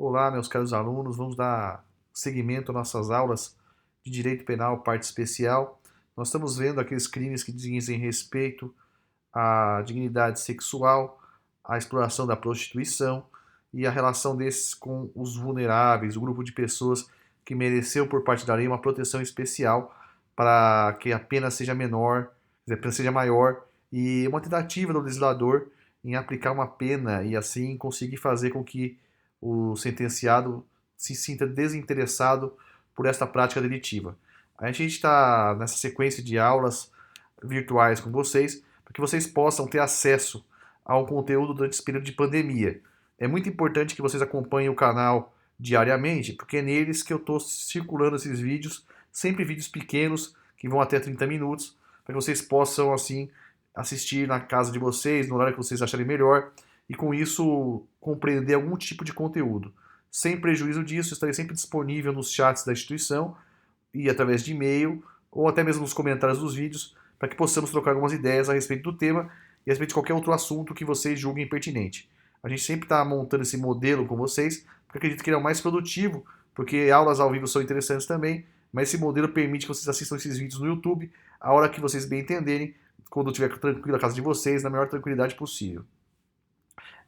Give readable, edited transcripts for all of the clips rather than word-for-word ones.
Olá, meus caros alunos, vamos dar seguimento às nossas aulas de Direito Penal, parte especial. Nós estamos vendo aqueles crimes que dizem respeito à dignidade sexual, à exploração da prostituição e a relação desses com os vulneráveis, o grupo de pessoas que mereceu por parte da lei uma proteção especial para que a pena seja menor, a pena seja maior e uma tentativa do legislador em aplicar uma pena e assim conseguir fazer com que o sentenciado se sinta desinteressado por esta prática delitiva. A gente está nessa sequência de aulas virtuais com vocês, para que vocês possam ter acesso ao conteúdo durante esse período de pandemia. É muito importante que vocês acompanhem o canal diariamente, porque é neles que eu estou circulando esses vídeos, sempre vídeos pequenos, que vão até 30 minutos, para que vocês possam, assim, assistir na casa de vocês, no horário que vocês acharem melhor, e com isso compreender algum tipo de conteúdo. Sem prejuízo disso, estarei sempre disponível nos chats da instituição e através de e-mail, ou até mesmo nos comentários dos vídeos, para que possamos trocar algumas ideias a respeito do tema e a respeito de qualquer outro assunto que vocês julguem pertinente. A gente sempre está montando esse modelo com vocês, porque acredito que ele é o mais produtivo, porque aulas ao vivo são interessantes também, mas esse modelo permite que vocês assistam esses vídeos no YouTube a hora que vocês bem entenderem, quando estiver tranquilo a casa de vocês, na maior tranquilidade possível.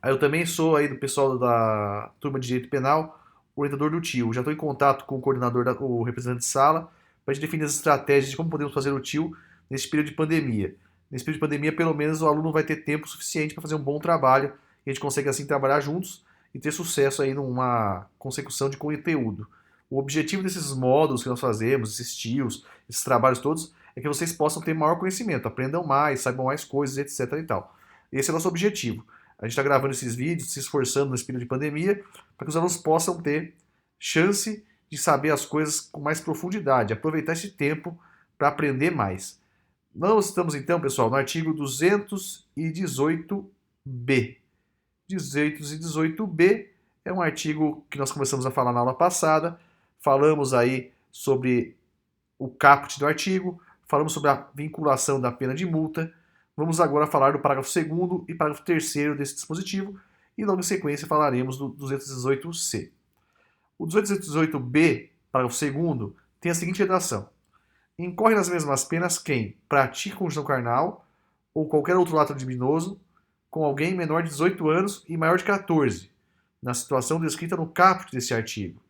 Eu também sou aí do pessoal da turma de Direito Penal, orientador do TIO. Já estou em contato com o coordenador, o representante de sala, para a gente definir as estratégias de como podemos fazer o TIO nesse período de pandemia. Nesse período de pandemia, pelo menos, o aluno vai ter tempo suficiente para fazer um bom trabalho e a gente consegue assim trabalhar juntos e ter sucesso aí numa consecução de conteúdo. O objetivo desses módulos que nós fazemos, esses TIOs, esses trabalhos todos, é que vocês possam ter maior conhecimento, aprendam mais, saibam mais coisas, etc. e tal. Esse é o nosso objetivo. A gente está gravando esses vídeos, se esforçando nesse período de pandemia, para que os alunos possam ter chance de saber as coisas com mais profundidade, aproveitar esse tempo para aprender mais. Nós estamos então, pessoal, no artigo 218b. 218b é um artigo que nós começamos a falar na aula passada, falamos aí sobre o caput do artigo, falamos sobre a vinculação da pena de multa. Vamos agora falar do parágrafo 2º e parágrafo 3º desse dispositivo, e logo em sequência falaremos do 218c. O 218b, parágrafo 2º, tem a seguinte redação: incorre nas mesmas penas quem pratica conjunção carnal ou qualquer outro ato criminoso com alguém menor de 18 anos e maior de 14, na situação descrita no caput desse artigo.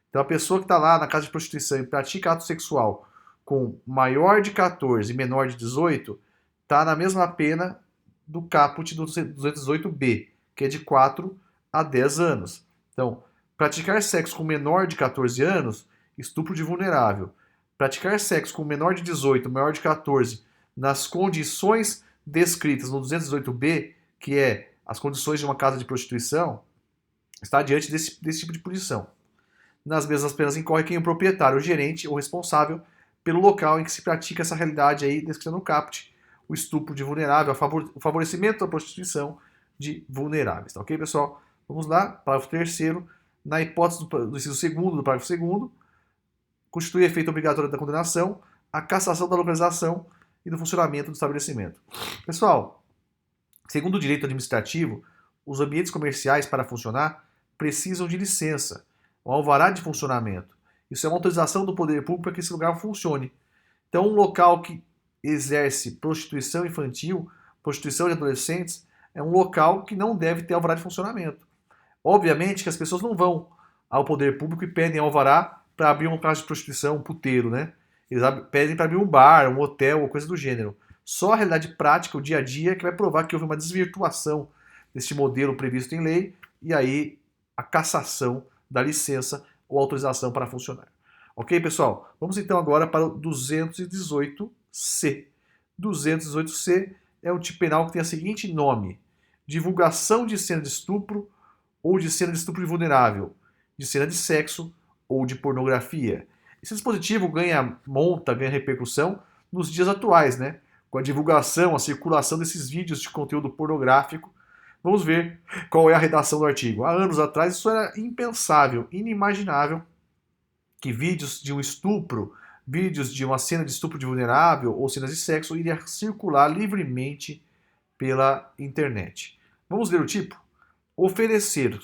Então a pessoa que está lá na casa de prostituição e pratica ato sexual com maior de 14 e menor de 18, está na mesma pena do caput do 218b, que é de 4 a 10 anos. Então, praticar sexo com menor de 14 anos, estupro de vulnerável. Praticar sexo com menor de 18, maior de 14, nas condições descritas no 218b, que é as condições de uma casa de prostituição, está diante desse tipo de punição. Nas mesmas penas incorre quem é o proprietário, o gerente ou responsável pelo local em que se pratica essa realidade aí descrita no caput, o estupro de vulnerável, o favorecimento da prostituição de vulneráveis. Tá ok, pessoal? Vamos lá, parágrafo 3º. Na hipótese do inciso 2º do parágrafo 2º, constitui efeito obrigatório da condenação a cassação da localização e do funcionamento do estabelecimento. Pessoal, segundo o direito administrativo, os ambientes comerciais, para funcionar, precisam de licença, um alvará de funcionamento. Isso é uma autorização do poder público para que esse lugar funcione. Então, um local que exerce prostituição infantil, prostituição de adolescentes, é um local que não deve ter alvará de funcionamento. Obviamente que as pessoas não vão ao poder público e pedem alvará para abrir uma casa de prostituição, um puteiro, né? Eles pedem para abrir um bar, um hotel ou coisa do gênero. Só a realidade prática, o dia a dia, que vai provar que houve uma desvirtuação deste modelo previsto em lei e aí a cassação da licença ou autorização para funcionar. Ok, pessoal? Vamos então agora para o 218C. 218C é um tipo penal que tem o seguinte nome: divulgação de cena de estupro ou de cena de estupro vulnerável, de cena de sexo ou de pornografia. Esse dispositivo ganha repercussão nos dias atuais, né? Com a divulgação, a circulação desses vídeos de conteúdo pornográfico. Vamos ver qual é a redação do artigo. Há anos atrás isso era impensável, inimaginável, que vídeos de um estupro, vídeos de uma cena de estupro de vulnerável ou cenas de sexo iria circular livremente pela internet. Vamos ler o tipo? Oferecer,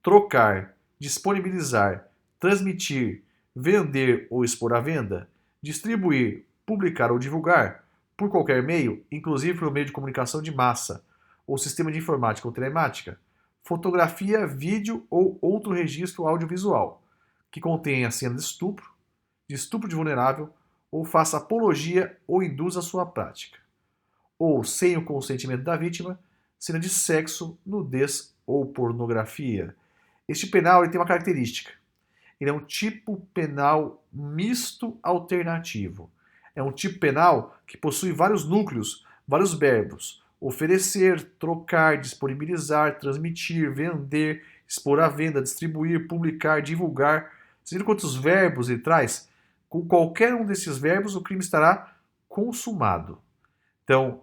trocar, disponibilizar, transmitir, vender ou expor à venda, distribuir, publicar ou divulgar, por qualquer meio, inclusive pelo meio de comunicação de massa, ou sistema de informática ou telemática, fotografia, vídeo ou outro registro audiovisual, que contenha cena de estupro de vulnerável, ou faça apologia ou induza a sua prática, ou, sem o consentimento da vítima, cena de sexo, nudez ou pornografia. Este penal ele tem uma característica. Ele é um tipo penal misto alternativo. É um tipo penal que possui vários núcleos, vários verbos. Oferecer, trocar, disponibilizar, transmitir, vender, expor à venda, distribuir, publicar, divulgar. Vocês viram quantos verbos ele traz? Com qualquer um desses verbos, o crime estará consumado. Então,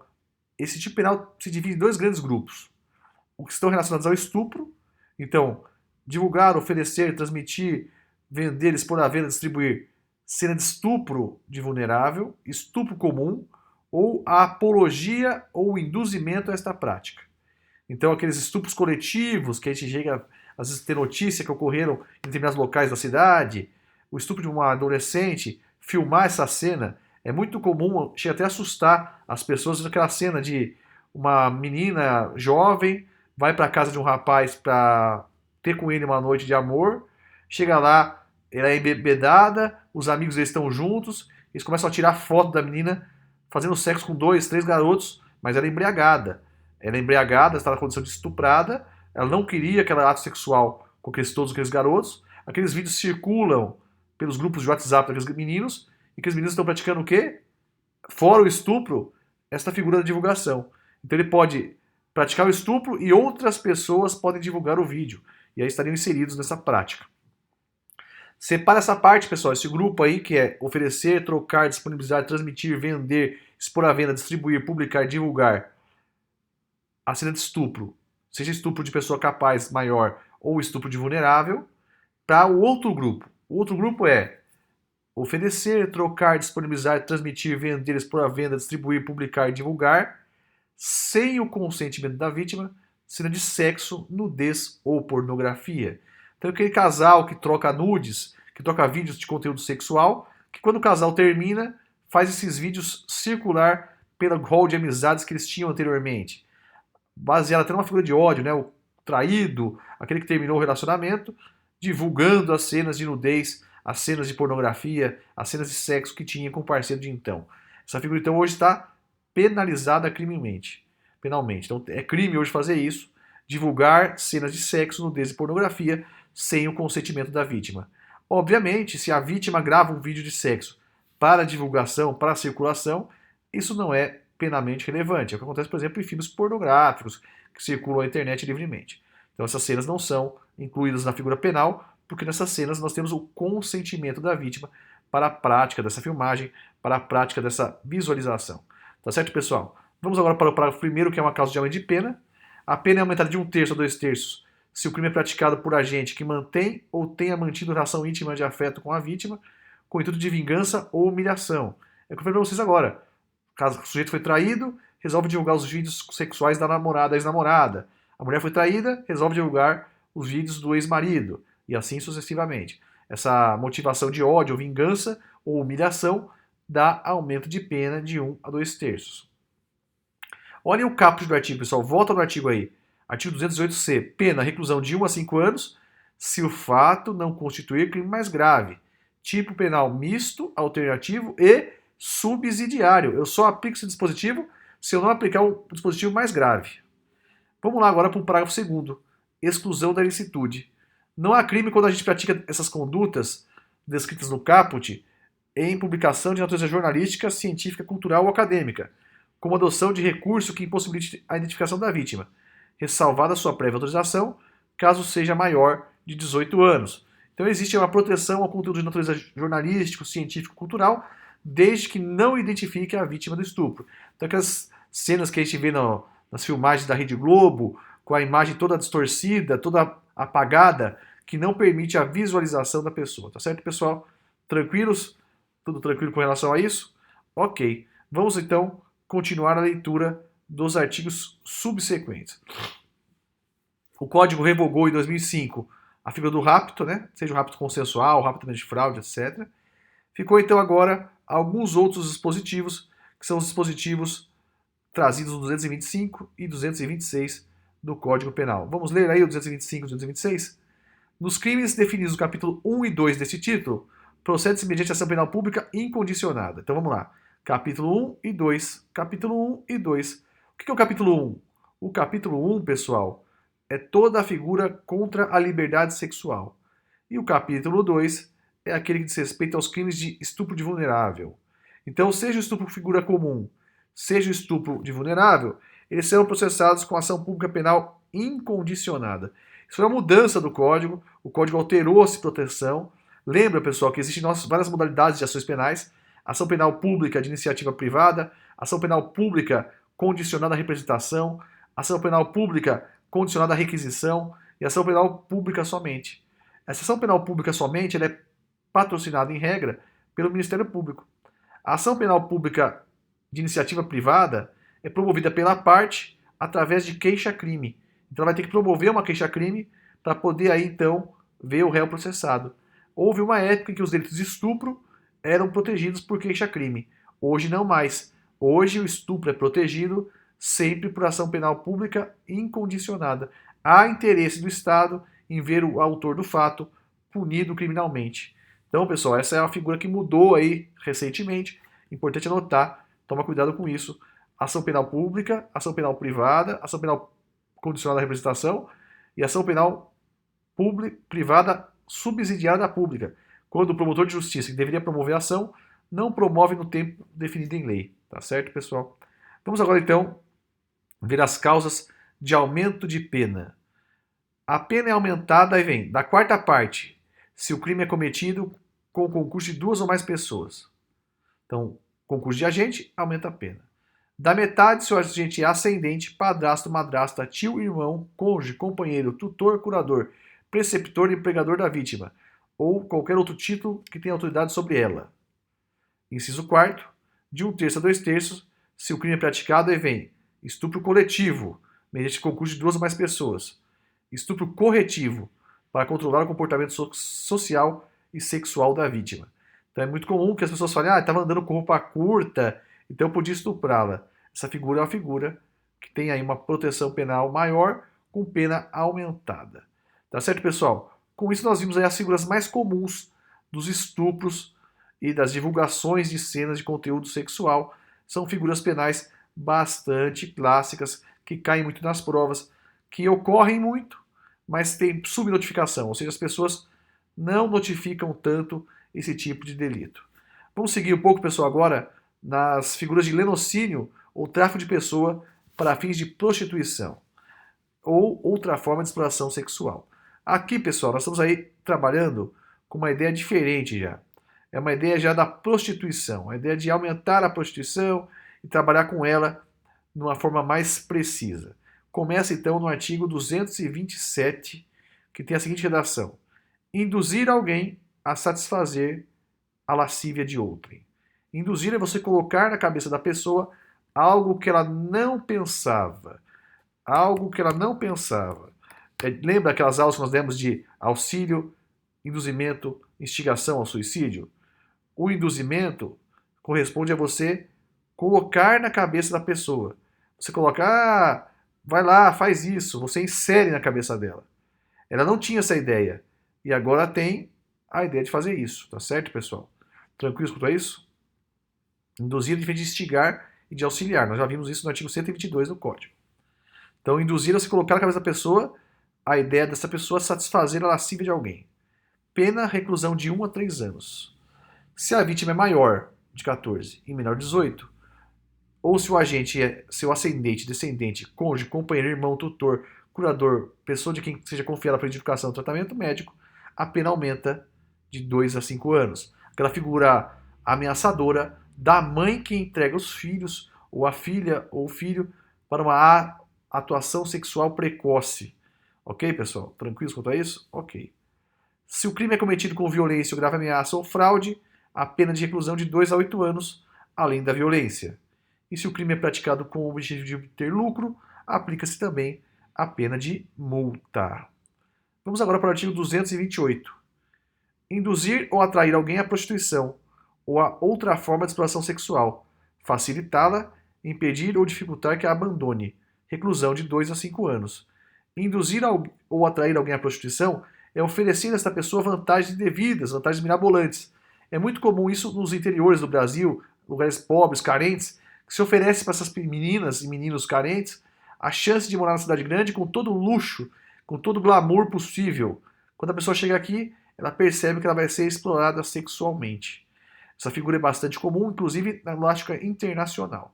esse tipo penal se divide em dois grandes grupos. Os que estão relacionados ao estupro, então, divulgar, oferecer, transmitir, vender, expor à venda, distribuir cena de estupro de vulnerável, estupro comum, ou a apologia ou induzimento a esta prática. Então, aqueles estupros coletivos que a gente chega, às vezes, ter notícia que ocorreram em determinados locais da cidade, o estupro de uma adolescente, filmar essa cena, é muito comum, chega até a assustar as pessoas naquela cena de uma menina jovem vai para a casa de um rapaz para ter com ele uma noite de amor, chega lá, ela é embebedada, os amigos deles estão juntos, eles começam a tirar foto da menina fazendo sexo com 2, 3 garotos, mas ela é embriagada. Ela é embriagada, está na condição de estuprada, ela não queria aquele ato sexual com todos aqueles garotos, aqueles vídeos circulam pelos grupos de WhatsApp daqueles meninos, e aqueles meninos estão praticando o quê? Fora o estupro, esta figura da divulgação. Então ele pode praticar o estupro e outras pessoas podem divulgar o vídeo. E aí estariam inseridos nessa prática. Separa essa parte, pessoal, esse grupo aí que é oferecer, trocar, disponibilizar, transmitir, vender, expor à venda, distribuir, publicar, divulgar a cena de estupro, seja estupro de pessoa capaz maior ou estupro de vulnerável, para o outro grupo. O outro grupo é oferecer, trocar, disponibilizar, transmitir, vender, expor à venda, distribuir, publicar, divulgar, sem o consentimento da vítima, cena de sexo, nudez ou pornografia. Então aquele casal que troca nudes, que troca vídeos de conteúdo sexual, que quando o casal termina, faz esses vídeos circular pelo hall de amizades que eles tinham anteriormente. Baseado até numa figura de ódio, né? O traído, aquele que terminou o relacionamento, divulgando as cenas de nudez, as cenas de pornografia, as cenas de sexo que tinha com o parceiro de então. Essa figura então hoje está penalizada penalmente. Então é crime hoje fazer isso, divulgar cenas de sexo, nudez e pornografia sem o consentimento da vítima. Obviamente, se a vítima grava um vídeo de sexo para divulgação, para circulação, isso não é penalmente relevante. É o que acontece, por exemplo, em filmes pornográficos que circulam na internet livremente. Então essas cenas não são incluídas na figura penal, porque nessas cenas nós temos o consentimento da vítima para a prática dessa filmagem, para a prática dessa visualização. Tá certo, pessoal? Vamos agora para o parágrafo primeiro, que é uma causa de aumento de pena. A pena é aumentada de 1/3 a 2/3 se o crime é praticado por agente que mantém ou tenha mantido relação íntima de afeto com a vítima, com intuito de vingança ou humilhação. É o que eu falei para vocês agora. Caso o sujeito foi traído, resolve divulgar os vídeos sexuais da namorada, da ex-namorada. A mulher foi traída, resolve divulgar os vídeos do ex-marido. E assim sucessivamente. Essa motivação de ódio, ou vingança ou humilhação dá aumento de pena de 1 a 2/3. Olhem o caput do artigo, pessoal. Volta no artigo aí. Artigo 208C. Pena, reclusão de 1 a 5 anos, se o fato não constituir crime mais grave. Tipo penal misto, alternativo e subsidiário. Eu só aplico esse dispositivo se eu não aplicar o dispositivo mais grave. Vamos lá agora para o parágrafo 2º. Exclusão da ilicitude. Não há crime quando a gente pratica essas condutas descritas no caput em publicação de natureza jornalística, científica, cultural ou acadêmica, como adoção de recurso que impossibilite a identificação da vítima, ressalvada sua prévia autorização, caso seja maior de 18 anos. Então existe uma proteção ao conteúdo de natureza jornalístico, científico, cultural, desde que não identifique a vítima do estupro. Então aquelas cenas que a gente vê nas filmagens da Rede Globo, com a imagem toda distorcida, toda apagada, que não permite a visualização da pessoa. Tá certo, pessoal? Tranquilos? Tudo tranquilo com relação a isso? Ok. Vamos então continuar a leitura dos artigos subsequentes. O Código revogou em 2005 a figura do rapto, né? Seja o rapto consensual, o rapto de fraude, etc. Ficou então agora alguns outros dispositivos, que são os dispositivos trazidos no 225 e 226 do Código Penal. Vamos ler aí o 225 e 226? Nos crimes definidos no capítulo 1 e 2 desse título, procede-se mediante ação penal pública incondicionada. Então vamos lá. Capítulo 1 e 2. Capítulo 1 e 2. O que é o capítulo 1? O capítulo 1, pessoal, é toda a figura contra a liberdade sexual. E o capítulo 2 é aquele que diz respeito aos crimes de estupro de vulnerável. Então, seja o estupro figura comum, seja o estupro de vulnerável, eles serão processados com ação pública penal incondicionada. Isso é uma mudança do Código, o Código alterou essa proteção. Lembra, pessoal, que existem várias modalidades de ações penais: ação penal pública de iniciativa privada, ação penal pública condicionada à representação, ação penal pública condicionada à requisição e ação penal pública somente. Essa ação penal pública somente ela é patrocinada, em regra, pelo Ministério Público. A ação penal pública de iniciativa privada é promovida pela parte através de queixa-crime. Então ela vai ter que promover uma queixa-crime para poder aí então ver o réu processado. Houve uma época em que os delitos de estupro eram protegidos por queixa-crime. Hoje não mais. Hoje o estupro é protegido sempre por ação penal pública incondicionada. Há interesse do Estado em ver o autor do fato punido criminalmente. Então, pessoal, essa é uma figura que mudou aí recentemente. Importante anotar, toma cuidado com isso. Ação penal pública, ação penal privada, ação penal condicionada à representação e ação penal privada subsidiária da pública. Quando o promotor de justiça, que deveria promover a ação, não promove no tempo definido em lei. Tá certo, pessoal? Vamos agora, então, ver as causas de aumento de pena. A pena é aumentada, aí vem, da quarta parte, se o crime é cometido com o concurso de duas ou mais pessoas. Então, concurso de agente, aumenta a pena. Da metade, se o agente é ascendente, padrasto, madrasta, tio, irmão, cônjuge, companheiro, tutor, curador, preceptor e empregador da vítima, ou qualquer outro título que tenha autoridade sobre ela. Inciso 4º, de 1/3 a 2/3, se o crime é praticado, aí vem estupro coletivo, mediante concurso de duas ou mais pessoas. Estupro corretivo, para controlar o comportamento social e sexual da vítima. Então é muito comum que as pessoas falem, estava andando com roupa curta, então eu podia estuprá-la. Essa figura é uma figura que tem aí uma proteção penal maior, com pena aumentada. Tá certo, pessoal? Com isso nós vimos aí as figuras mais comuns dos estupros e das divulgações de cenas de conteúdo sexual. São figuras penais bastante clássicas, que caem muito nas provas, que ocorrem muito, mas tem subnotificação, ou seja, as pessoas não notificam tanto esse tipo de delito. Vamos seguir um pouco, pessoal, agora nas figuras de lenocínio ou tráfico de pessoa para fins de prostituição ou outra forma de exploração sexual. Aqui, pessoal, nós estamos aí trabalhando com uma ideia diferente já. É uma ideia já da prostituição, a ideia de aumentar a prostituição e trabalhar com ela de uma forma mais precisa. Começa então no artigo 227, que tem a seguinte redação: induzir alguém a satisfazer a lascívia de outrem. Induzir é você colocar na cabeça da pessoa algo que ela não pensava. Algo que ela não pensava. Lembra aquelas aulas que nós demos de auxílio, induzimento, instigação ao suicídio? O induzimento corresponde a você colocar na cabeça da pessoa. Você coloca, vai lá, faz isso. Você insere na cabeça dela. Ela não tinha essa ideia. E agora tem a ideia de fazer isso. Tá certo, pessoal? Tranquilos quanto a isso? Induzir diferente de instigar e de auxiliar. Nós já vimos isso no artigo 122 do Código. Então, induzir é você colocar na cabeça da pessoa a ideia dessa pessoa satisfazer a lascívia de alguém. Pena, reclusão de 1 a 3 anos. Se a vítima é maior de 14 e menor de 18, ou se o agente é seu ascendente, descendente, cônjuge, companheiro, irmão, tutor, curador, pessoa de quem seja confiada para identificação e tratamento médico, a pena aumenta de 2 a 5 anos. Aquela figura ameaçadora da mãe que entrega os filhos, ou a filha ou o filho, para uma atuação sexual precoce. Ok, pessoal? Tranquilos quanto a isso? Ok. Se o crime é cometido com violência ou grave ameaça ou fraude, a pena de reclusão de 2 a 8 anos, além da violência. E se o crime é praticado com o objetivo de obter lucro, aplica-se também a pena de multa. Vamos agora para o artigo 228. Induzir ou atrair alguém à prostituição ou a outra forma de exploração sexual, facilitá-la, impedir ou dificultar que a abandone. Reclusão de 2 a 5 anos. Induzir ou atrair alguém à prostituição é oferecer a esta pessoa vantagens indevidas, vantagens mirabolantes. É muito comum isso nos interiores do Brasil, lugares pobres, carentes, que se oferece para essas meninas e meninos carentes a chance de morar na cidade grande com todo o luxo, com todo o glamour possível. Quando a pessoa chega aqui, ela percebe que ela vai ser explorada sexualmente. Essa figura é bastante comum, inclusive na lógica internacional.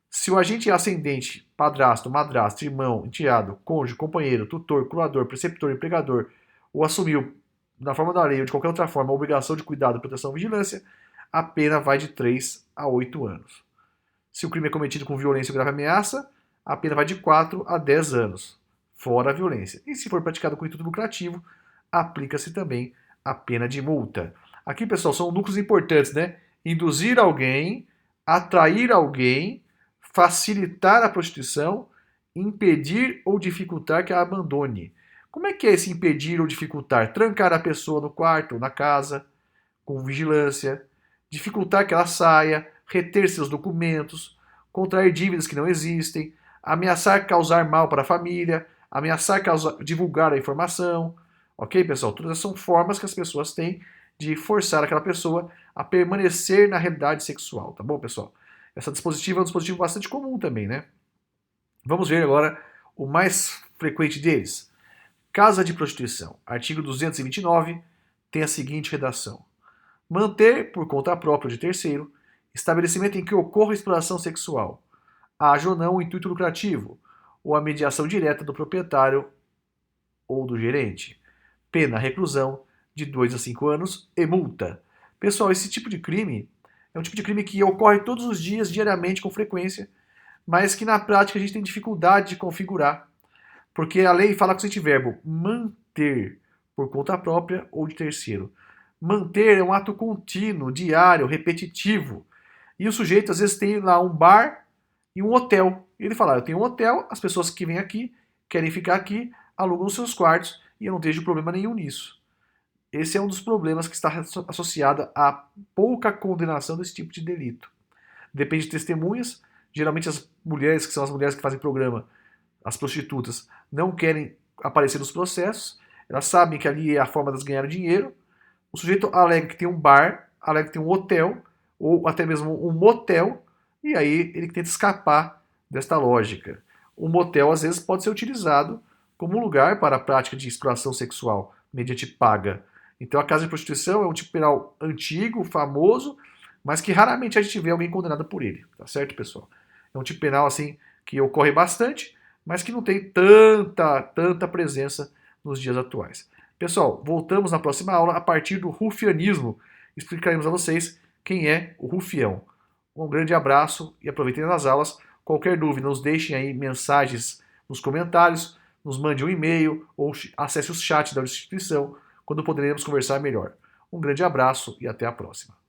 Se o agente é ascendente, padrasto, madrasto, irmão, enteado, cônjuge, companheiro, tutor, curador, preceptor, empregador, ou assumiu, na forma da lei ou de qualquer outra forma, a obrigação de cuidado, proteção ou vigilância, a pena vai de 3 a 8 anos. Se o crime é cometido com violência ou grave ameaça, a pena vai de 4 a 10 anos, fora a violência. E se for praticado com intuito lucrativo, aplica-se também a pena de multa. Aqui, pessoal, são núcleos importantes, né? Induzir alguém, atrair alguém, facilitar a prostituição, impedir ou dificultar que a abandone. Como é que é esse impedir ou dificultar? Trancar a pessoa no quarto, na casa, com vigilância, dificultar que ela saia, reter seus documentos, contrair dívidas que não existem, ameaçar causar mal para a família, ameaçar divulgar a informação. Ok, pessoal? Todas são formas que as pessoas têm de forçar aquela pessoa a permanecer na realidade sexual, tá bom, pessoal? Essa dispositiva é um dispositivo bastante comum também, né? Vamos ver agora o mais frequente deles. Casa de prostituição. Artigo 229 tem a seguinte redação: manter, por conta própria ou de terceiro, estabelecimento em que ocorra exploração sexual, haja ou não o intuito lucrativo, ou a mediação direta do proprietário ou do gerente. Pena, reclusão de 2 a 5 anos e multa. Pessoal, esse tipo de crime é um tipo de crime que ocorre todos os dias, diariamente, com frequência, mas que na prática a gente tem dificuldade de configurar, porque a lei fala com o seguinte verbo: manter, por conta própria ou de terceiro. Manter é um ato contínuo, diário, repetitivo. E o sujeito às vezes tem lá um bar e um hotel. Ele fala: eu tenho um hotel, as pessoas que vêm aqui querem ficar aqui, alugam os seus quartos e eu não vejo problema nenhum nisso. Esse é um dos problemas que está associado à pouca condenação desse tipo de delito. Depende de testemunhas. Geralmente as mulheres, que são as mulheres que fazem programa, as prostitutas, não querem aparecer nos processos. Elas sabem que ali é a forma de elas ganharem dinheiro. O sujeito alega que tem um bar, alega que tem um hotel, ou até mesmo um motel, e aí ele tenta escapar desta lógica. O motel, às vezes, pode ser utilizado como lugar para a prática de exploração sexual, mediante paga. Então a casa de prostituição é um tipo penal antigo, famoso, mas que raramente a gente vê alguém condenado por ele, tá certo, pessoal? É um tipo penal, assim, que ocorre bastante, mas que não tem tanta presença nos dias atuais. Pessoal, voltamos na próxima aula a partir do rufianismo. Explicaremos a vocês quem é o rufião. Um grande abraço e aproveitem as aulas. Qualquer dúvida, nos deixem aí mensagens nos comentários, nos mande um e-mail ou acesse o chat da instituição, quando poderemos conversar melhor. Um grande abraço e até a próxima.